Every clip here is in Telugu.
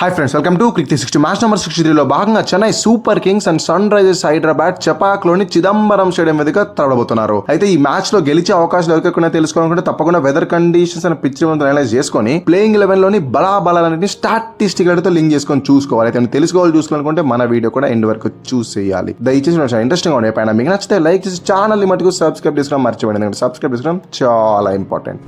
Hi friends, welcome to Crick 360. Match number 63లో భాగంగా Chennai Super Kings and Sunrisers Hyderabad చపాక్లోని చిదంబరం స్టేడియం మీదుగా తరబోతున్నారు. అయితే ఈ మ్యాచ్ లో గెలిచే అవకాశాలు ఎవరికైనా తెలుసుకోవాలనుకుంటే తప్పకుండా weather conditions and pitch analyse చేసుకొని ప్లేయింగ్ 11 లోని బలాబలాలన్నింటినీ స్టాటిస్టిక్లతో లింక్ చేసుకొని చూసుకోవాలి. అయితే చూసుకోవాలనుకుంటే మన వీడియో కూడా ఎండ్ వరకు చూసేయాలి. దయచేసి ఇంట్రెస్టింగ్ ఉండే పైన మీకు నచ్చితే లైక్ చేసి ఛానల్ మటుకు సబ్స్క్రైబ్ చేసుకోవడం మర్చిపోండి, ఎందుకంటే సబ్స్క్రైబ్ చేసుకోవడం చాలా important.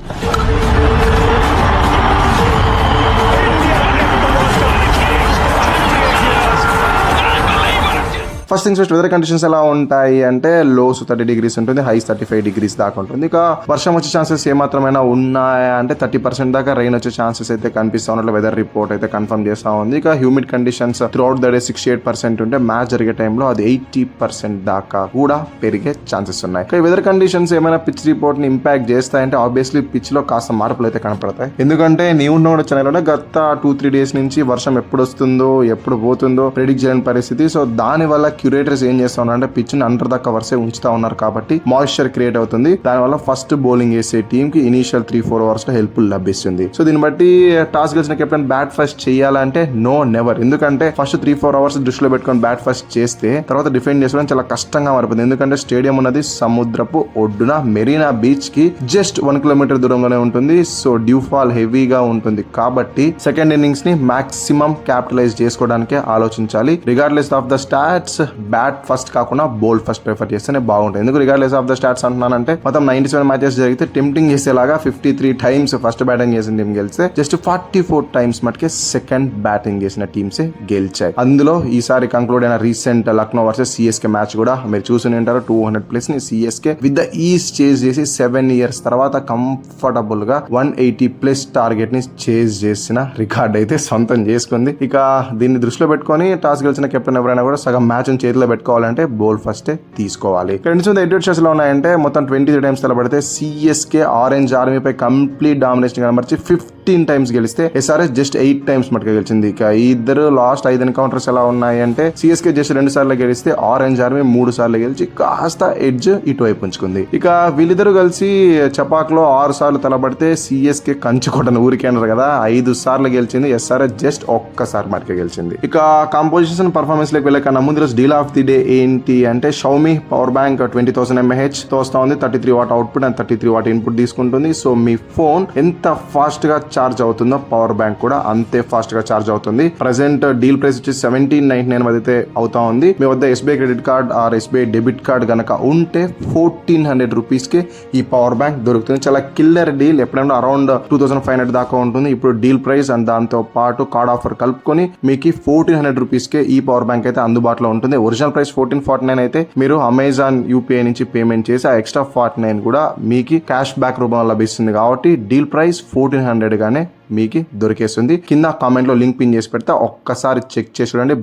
First things first, weather conditions ఎలా ఉంటాయి అంటే లోస్ 30 degrees ఉంటుంది, హైస్ 35 degrees దాకా ఉంటుంది. ఇక వర్షం వచ్చే ఛాన్సెస్ ఏమాత్రమైనా ఉన్నాయా అంటే 30% దాకా రెయిన్ వచ్చే ఛాన్సెస్ అయితే కనిపిస్తా ఉన్నట్లు వెదర్ రిపోర్ట్ అయితే కన్ఫర్మ్ చేస్తా ఉంది. ఇక humid conditions throughout the day 68% ఉంటే మ్యాచ్ జరిగే టైంలో అది 80% దాకా కూడా పెరిగే ఛాన్సెస్ ఉన్నాయి. ఇక వెదర్ కండిషన్స్ ఏమైనా పిచ్ రిపోర్ట్ ని ఇంపాక్ట్ చేస్తాయంటే ఆబ్వియస్లీ పిచ్ లో కాస్త మార్పులు అయితే కనపడతాయి. ఎందుకంటే న్యూనోడ్ చెన్నైలోనే గత 2-3 days నుంచి వర్షం ఎప్పుడు వస్తుందో ఎప్పుడు పోతుందో ప్రెడిక్ట్ చేయని పరిస్థితి. సో దాని వల్ల క్యూరేటర్స్ ఏం చేస్తా ఉన్నారంటే పిచ్ ని అండర్ ద కవర్స్ ఉంచుతా ఉన్నారు కాబట్టి మాయిశ్చర్ క్రియేట్ అవుతుంది. దానివల్ల ఫస్ట్ బౌలింగ్ వేసే టీమ్ కి ఇనిషియల్ 3-4 hours లో హెల్ప్ లభిస్తుంది. సో దీన్ని బట్టి టాస్ గెలిచిన కెప్టెన్ బ్యాట్ ఫస్ట్ చేయాలంటే నో నెవర్, ఎందుకంటే ఫస్ట్ 3-4 hours దృష్టిలో పెట్టుకొని బ్యాట్ ఫస్ట్ చేస్తే తర్వాత డిఫెండ్ చేసుకోవడం చాలా కష్టంగా మారిపోతుంది. ఎందుకంటే స్టేడియం ఉన్నది సముద్రపు ఒడ్డున మెరీనా బీచ్ కి జస్ట్ 1 kilometer దూరంలోనే ఉంటుంది. సో డ్యూ ఫాల్ హెవీగా ఉంటుంది కాబట్టి సెకండ్ ఇన్నింగ్స్ ని మాక్సిమం క్యాపిటలైజ్ చేసుకోవడానికే ఆలోచించాలి. Regardless of the stats bat first కాకుండా బౌల్ ఫస్ట్ ప్రిఫర్ చేస్తేనే బాగుంటుంది. ఎందుకు రిగార్డ్లెస్ ఆఫ్ ద స్టాట్స్ అంటున్నానంటే మొత్తం 97 మ్యాచెస్ జరిగితే టెంప్టింగ్ చేసేలాగా 53 times ఫస్ట్ బ్యాటింగ్ చేసిన టీం గెలిస్తే జస్ట్ 44 times మటుకే సెకండ్ బ్యాటింగ్ చేసిన టీమ్సే గెలిచాయి. అందులో ఈసారి కంక్లూడ్ అయిన recent Lucknow versus CSK match కూడా మీరు చూసి ఉంటారు. 200+ ని CSK with the is chase చేసి 7 years తర్వాత కంఫర్టబుల్ గా 180+ టార్గెట్ ని చేజ్ చేసిన రికార్డ్ అయితే సొంతం చేసుకుంది. ఇక దీన్ని దృష్టిలో పెట్టుకొని టాస్ గెలిచిన కెప్టెన్ ఎవరైనా కూడా సగం మ్యాచ్ చేతిలో పెట్టుకోవాలంటే బౌల్ ఫస్ట్ తీసుకోవాలి. ఎడ్వర్డ్ లో ఉన్నాయంటే మొత్తం 23 times తలబడితే సిఎస్కే ఆరెంజ్ ఆర్మీపై కంప్లీట్ డామినేషన్ కనబర్చి 15 times గెలిస్తే ఎస్ఆర్ఎస్ జస్ట్ 8 times మటుకు గెలిచింది. ఇక ఇద్దరు లాస్ట్ 5 ఎన్కౌంటర్స్ ఎలా ఉన్నాయి అంటే సిఎస్కే జస్ట్ 2 సార్లు గెలిస్తే ఆరెంజ్ ఆర్మీ 3 సార్లు గెలిచి కాస్త ఎడ్జ్ ఇటువైపు ఉంచుకుంది. ఇక వీళ్ళిద్దరు కలిసి చపాక్ లో 6 సార్లు తలబడితే సిఎస్కే కంచుకోటను ఊరికే అన్నారు కదా, 5 సార్లు గెలిచింది. ఎస్ఆర్ఎస్ జస్ట్ ఒక్కసారి మటుకే గెలిచింది. ఇక కాంపోజిషన్ పర్ఫార్మెన్స్ లోకి వెళ్ళే కన్నా ముందు డీల్ ఆఫ్ ది డే ఏంటి అంటే షౌమి పవర్ బ్యాంక్ 20,000 mAh తో వస్తా ఉంది. 33 watt output and 33 watt input తీసుకుంటుంది. సో మీ ఫోన్ ఎంత ఫాస్ట్ గా చార్జ్ అవుతుందో పవర్ బ్యాంక్ కూడా అంతే ఫాస్ట్ గా చార్జ్ అవుతుంది. ప్రెసెంట్ డీల్ ప్రైస్ వచ్చి 1799 అయితే అవుతా ఉంది. మీ వద్ద SBI credit card or SBI debit card గనక ఉంటే 1400 rupees కి ఈ పవర్ బ్యాంక్ దొరుకుతుంది. చాలా కిల్లర్ డీల్. ఎప్పుడైనా అరౌండ్ 2500 దాకా ఉంటుంది ఇప్పుడు డీల్ ప్రైస్, అండ్ దాంతో పాటు కార్డ్ ఆఫర్ కలుపుకొని మీకు 1400 rupees కే ఈ పవర్ బ్యాంక్ అయితే అందుబాటులో ఉంటుంది. ఒరిజినల్ ప్రైస్ 1449 అయితే మీరు అమెజాన్ యూపీఐ నుంచి పేమెంట్ చేసి ఆ ఎక్స్ట్రా 49 కూడా మీకు క్యాష్ బ్యాక్ రూపంలో లభిస్తుంది. కాబట్టి డీల్ ప్రైస్ 1400 గానే మీకు దొరికేస్తుంది. కింద కామెంట్ లో లింక్ పిన్ చేసి పెడితే ఒక్కసారి చెక్ చేసి చూడండి.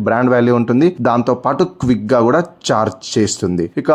బ్రాండ్ వాల్యూ ఉంటుంది, దాంతో పాటు క్విక్ గా కూడా చార్జ్ చేస్తుంది. ఇక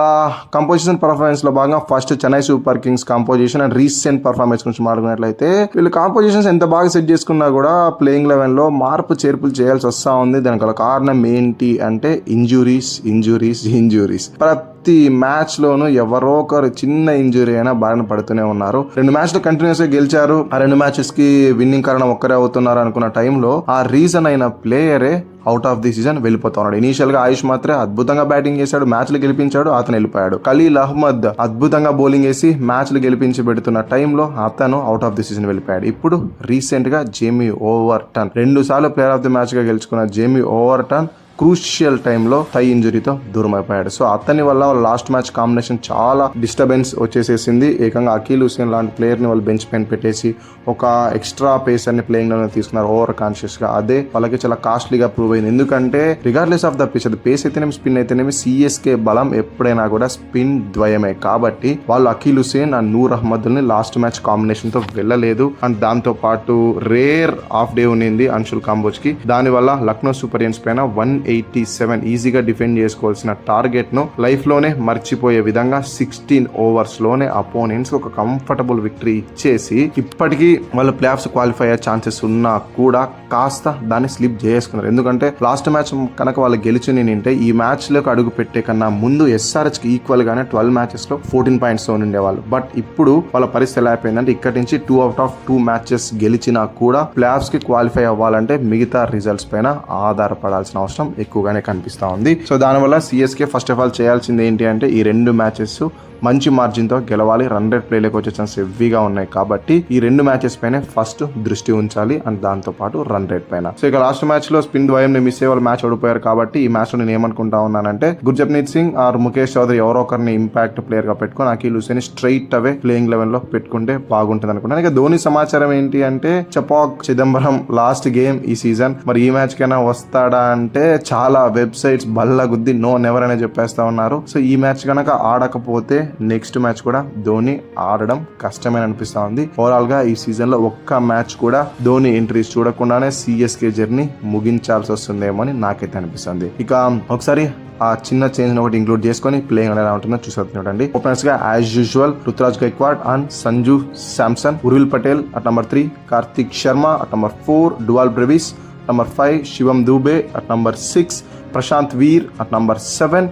కంపోజిషన్ పర్ఫార్మెన్స్ లో భాగంగా first Chennai Super Kings composition and recent performance గురించి మాట్లాడుకున్నట్లయితే వీళ్ళు కంపోజిషన్స్ ఎంత బాగా సెట్ చేసుకున్నా కూడా ప్లేయింగ్ 11 లో మార్పు చేర్పులు చేయాల్సి వస్తా ఉంది. దానికి గల కారణం ఏంటి అంటే ఇంజురీస్. ప్రతి మ్యాచ్ లోను ఎవరో ఒకరు చిన్న ఇంజురీ అయినా బారిన పడుతూనే ఉన్నారు. 2 మ్యాచ్లు కంటిన్యూస్ గా గెలిచారు. ఆ 2 మ్యాచెస్ కి విన్నింగ్ కారణం ఒక్కరే అవుతున్నారు అనుకున్న టైంలో ఆ రీజన్ అయిన ప్లేయరే అవుట్ ఆఫ్ ది సీజన్ వెళ్ళిపోతా ఉన్నాడు. ఇనీషియల్ గా ఆయుష్ మాత్రే అద్భుతంగా బ్యాటింగ్ చేశాడు, మ్యాచ్లు గెలిపించాడు, అతను వెళ్ళిపోయాడు. ఖలీల్ అహ్మద్ అద్భుతంగా బౌలింగ్ వేసి మ్యాచ్లు గెలిపించి పెడుతున్న టైంలో అతను అవుట్ ఆఫ్ ది సీజన్ వెళ్ళిపోయాడు. ఇప్పుడు రీసెంట్ గా జేమీ ఓవర్టన్ 2 సార్లు ప్లేయర్ ఆఫ్ ది మ్యాచ్ గా గెలుచుకున్న జేమీ ఓవర్టన్ క్రూషియల్ టైంలో థై ఇంజురీతో దూరం అయిపోయాడు. సో అతని వల్ల లాస్ట్ మ్యాచ్ కాంబినేషన్ చాలా డిస్టర్బెన్స్ వచ్చేసేసింది. ఏకంగా అకీల్ హుసేన్ లాంటి ప్లేయర్ ని వాళ్ళు బెంచ్ పైన పెట్టేసి ఒక ఎక్స్ట్రా పేసర్ ని ప్లేయింగ్ లోనే తీసుకున్నారు ఓవర్ కాన్షియస్ గా. అదే వాళ్ళకి చాలా కాస్ట్లీగా ప్రూవ్ అయింది. ఎందుకంటే రిగార్డ్లెస్ ఆఫ్ ద పిచ్, అది పేస్ అయితేనేమి స్పిన్ అయితేనేమి సిఎస్కే బలం ఎప్పుడైనా కూడా స్పిన్ ద్వయమే. కాబట్టి వాళ్ళు అకీల్ హుసేన్ అండ్ నూర్ అహ్మద్ ని లాస్ట్ మ్యాచ్ కాంబినేషన్ తో వెళ్ళలేదు. అండ్ దాంతో పాటు రేర్ ఆఫ్ డే ఉన్నింది అన్షుల్ కాంబోజ్ కి. దాని వల్ల లక్నో సూపర్ జైంట్స్ పైన 1 187 ఈజీగా డిఫెండ్ చేసుకోవాల్సిన టార్గెట్ ను లైఫ్ లోనే మర్చిపోయే విధంగా 16 ఓవర్స్ లోనే అపోనెంట్స్ ఒక కంఫర్టబుల్ విక్టరీ ఇచ్చేసి ఇప్పటికీ వాళ్ళు ప్లే ఆఫ్స్ క్వాలిఫై అయ్యే ఛాన్సెస్ ఉన్నా కూడా కాస్త దాన్ని స్లిప్ చేసుకున్నారు. ఎందుకంటే లాస్ట్ మ్యాచ్ కనుక వాళ్ళు గెలిచి నింటే ఈ మ్యాచ్ లోకి అడుగు పెట్టే కన్నా ముందు SRH కి ఈక్వల్ గానే 12 మ్యాచెస్ లో 14 పాయింట్స్ తో ఉండేవాళ్ళు. బట్ ఇప్పుడు వాళ్ళ పరిస్థితి ఎలా అయిపోయిందంటే ఇక్కడి నుంచి 2 out of 2 మ్యాచెస్ గెలిచినా కూడా ప్లే ఆఫ్స్ కి క్వాలిఫై అవ్వాలంటే మిగతా రిజల్ట్స్ పైన ఆధారపడాల్సిన అవసరం ఎక్కువగానే కనిపిస్తా ఉంది. సో దానివల్ల CSK ఫస్ట్ ఆఫ్ ఆల్ చేయాల్సింది ఏంటి అంటే ఈ 2 మ్యాచెస్ మంచి మార్జిన్ తో గెలవాలి. 100 ప్లేలోకి వచ్చే ఛాన్స్ హెవీగా ఉన్నాయి కాబట్టి ఈ 2 మ్యాచెస్ పైన ఫస్ట్ దృష్టి ఉంచాలి అండ్ దాంతో పాటు రన్ రేట్ పైన. సో ఇక లాస్ట్ మ్యాచ్ లో స్పిన్ ద్వయం మిస్ అయ్యే వాళ్ళు మ్యాచ్ ఓడిపోయారు కాబట్టి ఈ మ్యాచ్ లో నేను ఏమనుకుంటా ఉన్నానంటే గుర్జప్నీత్ సింగ్ ఆర్ ముఖేష్ చౌదరి ఎవరో ఒకరిని ఇంపాక్ట్ ప్లేయర్ గా పెట్టుకుని అఖిల్ హుసేన్ స్ట్రైట్ అవే ప్లేయింగ్ లెవెల్ లో పెట్టుకుంటే బాగుంటుంది అనుకుంటాను. ఇక ధోని సమాచారం ఏంటి అంటే చపాక్ చిదంబరం లాస్ట్ గేమ్ ఈ సీజన్, మరి ఈ మ్యాచ్ కైనా వస్తాడా అంటే చాలా వెబ్సైట్స్ బల్ల గుద్ది నో నెవర్ అనే చెప్పేస్తా ఉన్నారు. సో ఈ మ్యాచ్ కనుక ఆడకపోతే నెక్స్ట్ మ్యాచ్ కూడా ధోని ఆడడం కష్టమే అనిపిస్తా ఉంది. ఓవరాల్ గా ఈ సీజన్ లో ఒక్క మ్యాచ్ కూడా ధోని ఎంట్రీస్ చూడకుండానే CSK జర్నీ ముగించాల్సి వస్తుందేమో అని నాకైతే అనిపిస్తుంది. ఇక ఒకసారి ఆ చిన్న చేంజ్ ఒకటి ఇంక్లూడ్ చేసుకొని ప్లేయింగ్ ఎలా ఉంటుందో చూడండి. ఓపెనర్స్ గా as usual Ruturaj Gaikwad and Sanju Samson, Urvil Patel at number 3, Kartik Sharma at number 4, Dewald Brevis at number 5, Shivam Dube at number 6, Prashant Veer at number 7,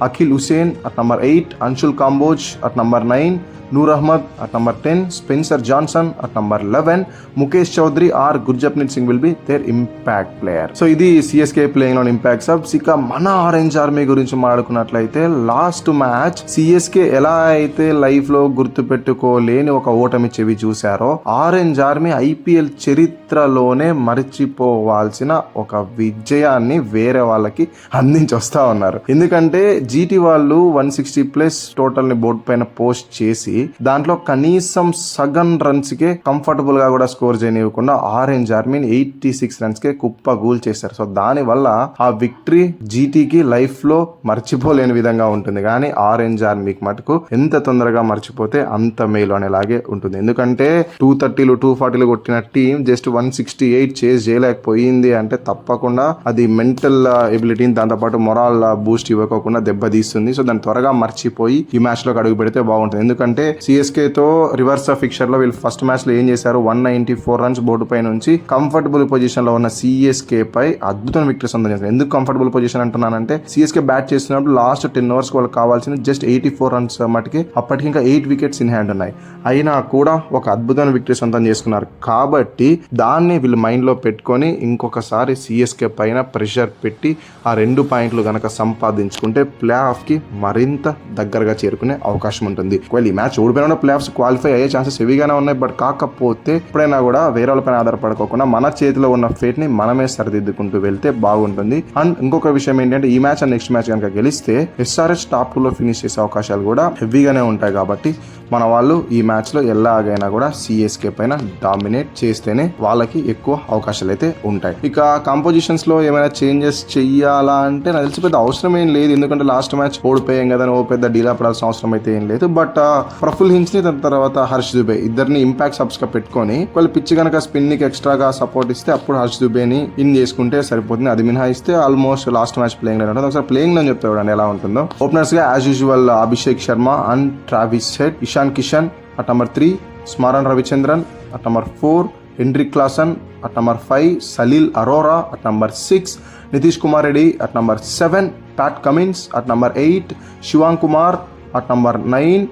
Akhil Hussain at number 8, Anshul Kamboj at number 9, Noor Ahmed at number 10, Spencer Johnson at number 11, Mukesh Chaudhary or Gurjapneet Singh will be their impact player. So ఇది CSK playing on impact subs. ఇక మన ఆరెంజ్ ఆర్మీ గురించి మాట్లాడుకున్నట్లయితే లాస్ట్ మ్యాచ్ CSK ఎలా అయితే లైఫ్ లో గుర్తు పెట్టుకోలేని ఒక ఓటమి చెవి చూసారో ఆరెంజ్ ఆర్మీ IPL చరిత్రలోనే మర్చిపోవాల్సిన ఒక విజయాన్ని వేరే వాళ్ళకి అందించి వస్తా ఉన్నారు. ఎందుకంటే GT వాళ్ళు 160+ టోటల్ ని బోర్డు పైన పోస్ట్ చేసి దాంట్లో కనీసం సగం రన్స్ కే కంఫర్టబుల్ గా కూడా స్కోర్ చేయనివ్వకుండా ఆరెంజ్ ఆర్మీని 86 రన్స్ కే కుప్పగూల్ చేశారు. సో దాని వల్ల ఆ విక్టరీ GTకి లైఫ్ లో మర్చిపోలేని విధంగా ఉంటుంది. కానీ ఆరెంజ్ ఆర్మీకి మటుకు ఎంత తొందరగా మర్చిపోతే అంత మేలు అనేలాగే ఉంటుంది. ఎందుకంటే 230లు 240లు కొట్టిన టీం జస్ట్ 168 చేజ్ చేయలేకపోయింది అంటే తప్పకుండా అది మెంటల్ ఎబిలిటీని దాంతోపాటు మొరాల్ బూస్ట్ ఇవ్వకోకుండా దెబ్బతీస్తుంది. సో దాన్ని త్వరగా మర్చిపోయి ఈ మ్యాచ్ లోకి అడుగు పెడితే బాగుంటుంది. ఎందుకంటే CSK తో రివర్స్ ఫిక్చర్ లో వీళ్ళు ఫస్ట్ మ్యాచ్ లో ఏం చేశారు, 194 రన్స్ బోర్డు పై నుంచి కంఫర్టబుల్ పొజిషన్ లో ఉన్న CSK పై అద్భుతమైన విక్టరీ సొంతం చేశారు. ఎందుకు కంఫర్టబుల్ పొజిషన్ అంటున్నానంటే CSK బ్యాట్ చేస్తున్నప్పుడు లాస్ట్ 10 ఓవర్స్ వాళ్ళకి కావాల్సిన జస్ట్ 84 రన్స్ మటుకి అప్పటికి ఇంకా 8 వికెట్స్ ఇన్ హ్యాండ్ ఉన్నాయి. అయినా కూడా ఒక అద్భుతమైన విక్టరీ సొంతం చేసుకున్నారు. కాబట్టి దాన్ని వీళ్ళు మైండ్ లో పెట్టుకొని ఇంకొకసారి CSK పైన ప్రెషర్ పెట్టి ఆ 2 పాయింట్లు గనక సంపాదించుకుంటే ప్లే ఆఫ్ కి మరింత దగ్గరగా చేరుకునే అవకాశం ఉంటుంది. ఈ మ్యాచ్ ఓడిపోయిన ప్లే ఆఫ్స్ క్వాలిఫై అయ్యే ఛాన్సెస్ హెవీగానే ఉన్నాయి. బట్ కాకపోతే ఎప్పుడైనా కూడా వేరే వాళ్ళపైన ఆధారపడుకోకుండా మన చేతిలో ఉన్న ఫేట్ ని మనమే సరిదిద్దుకుంటూ వెళ్తే బాగుంటుంది. అండ్ ఇంకొక విషయం ఏంటంటే ఈ మ్యాచ్ అండ్ నెక్స్ట్ మ్యాచ్ కనుక గెలిస్తే SRH టాప్ 2లో ఫినిష్ చేసే అవకాశాలు కూడా హెవీగానే ఉంటాయి. కాబట్టి మన వాళ్ళు ఈ మ్యాచ్ లో ఎలాగైనా కూడా CSK పైన డామినేట్ చేస్తేనే వాళ్ళకి ఎక్కువ అవకాశాలు అయితే ఉంటాయి. ఇక కాంపోజిషన్స్ లో ఏమైనా చేంజెస్ చెయ్యాలా అంటే నాకు తెలిసి పెద్ద అవసరం ఏం లేదు. ఎందుకంటే లాస్ట్ మ్యాచ్ ఓడిపోయాం కదా ఓ పెద్ద డీలా పడాల్సిన అవసరం అయితే ఏం లేదు. బట్ ప్రఫుల్ హించ్ ని దాని తర్వాత హర్ష్ దుబే ఇద్దరిని ఇంపాక్ట్ సబ్స్ గా పెట్టుకొని వాళ్ళు పిచ్ కనుక స్పిన్ కి ఎక్స్ట్రాగా సపోర్ట్ ఇస్తే అప్పుడు హర్ష్ దుబేని ఇన్ చేసుకుంటే సరిపోతుంది. అది మినహాయిస్తే ఆల్మోస్ట్ లాస్ట్ మ్యాచ్ ప్లేయింగ్ లో ఉంటుంది. ఒకసారి ప్లేయింగ్ లో చెప్తే చూడండి ఎలా ఉంటుందో. ఓపెనర్స్ గా as usual Abhishek Sharma and Travis Head, Ishan Kishan at number 3, Smaran Ravichandran at number 4, Heinrich Klaasen at number 5, Salil Arora at number 6, Nitish Kumar Reddy at number 7, Pat Cummins at number 8, Shivang Kumar at number 9,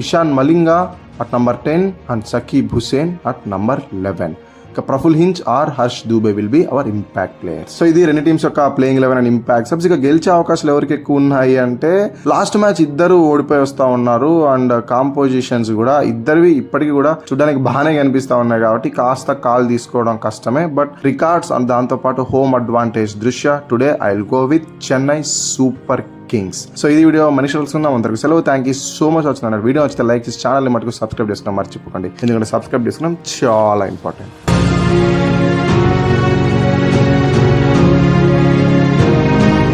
Ishan Malinga at number 10 and Saqib Hussain at number 11. Praful Hinge or Harsh Dube will be our impact player. So ఇది రెండు టీమ్స్ యొక్క ప్లేయింగ్ 11 అండ్ ఇంపాక్ట్ సబ్స్. ఇక గెలిచే అవకాశాలు ఎవరికి ఎక్కువ ఉన్నాయి అంటే లాస్ట్ మ్యాచ్ ఇద్దరు ఓడిపోయి వస్తా ఉన్నారు అండ్ కాంపోజిషన్స్ కూడా ఇద్దరివి ఇప్పటికీ కూడా చూడడానికి బాగానే కనిపిస్తా ఉన్నాయి కాబట్టి కాస్త కాల్ తీసుకోవడం కష్టమే. బట్ రికార్డ్స్ అండ్ దాంతో పాటు హోమ్ అడ్వాంటేజ్ దృష్ట్యా today I will go with Chennai Super Kings. So ఇది వీడియో మనిషి తెలుసుకుందాం. అందరికి సెలవు. థ్యాంక్ యూ సో మచ్ వచ్చిన వీడియో వచ్చితే లైక్ చేసి ఛానల్ మటుకు సబ్స్క్రైబ్ చేసుకోవడం మర్చిపోకండి. ఎందుకంటే సబ్స్క్రైబ్ చేసుకోవడం చాలా ఇంపార్టెంట్.